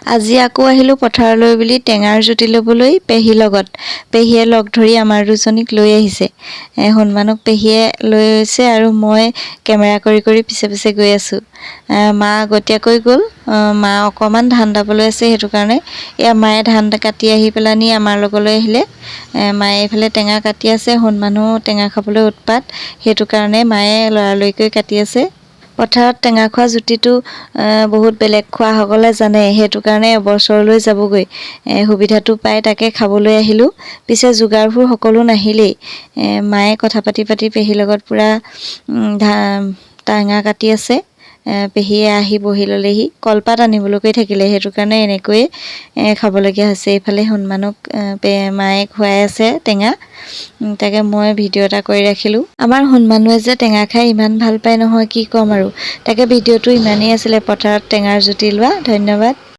আজি আকৌ আহিলোঁ পথাৰলৈ বুলি টেঙাৰ জুতি ল'বলৈ পেহীৰ লগত। পেহীয়ে লগ ধৰি আমাৰ দুজনীক লৈ আহিছে। হনুমানক পেহীয়ে লৈ গৈছে আৰু মই কেমেৰা কৰি কৰি পিছে পিছে গৈ আছোঁ। মা আগতীয়াকৈ গ'ল। মা অকণমান ধান দাবলৈ আছে, সেইটো কাৰণে এয়া মায়ে ধান কাটি আহি পেলানি আমাৰ লগলৈ আহিলে। মায়ে এইফালে টেঙা কাটি আছে, হনুমানো টেঙা খাবলৈ উৎপাত, সেইটো কাৰণে মায়ে লৰালৰিকৈ কাটি আছে। পথাৰত টেঙা খোৱা জুতিটো বহুত বেলেগ, খোৱাসকলে জানে, সেইটো কাৰণে এবছৰলৈ যাবগৈ। সুবিধাটো পাই তাকে খাবলৈ আহিলোঁ। পিছে যোগাৰবোৰ সকলো নাহিলেই। মায়ে কথা পাতি পাতি পেহীৰ লগত পূৰা টেঙা কাটি আছে। পেহীয়ে আহি বহি ল'লেহি, কলপাত আনিবলৈকৈ থাকিলে, সেইটো কাৰণে এনেকৈয়ে খাবলগীয়া হৈছে। এইফালে হনুমানক মায়ে খুৱাই আছে টেঙা, তাকে মই ভিডিঅ' এটা কৰি ৰাখিলোঁ। আমাৰ হনুমানুৱে যে টেঙা খাই ইমান ভাল পায় নহয়, কি ক'ম আৰু। তাকে ভিডিঅ'টো ইমানেই আছিলে, পথাৰত টেঙাৰ জুতি লোৱা। ধন্যবাদ।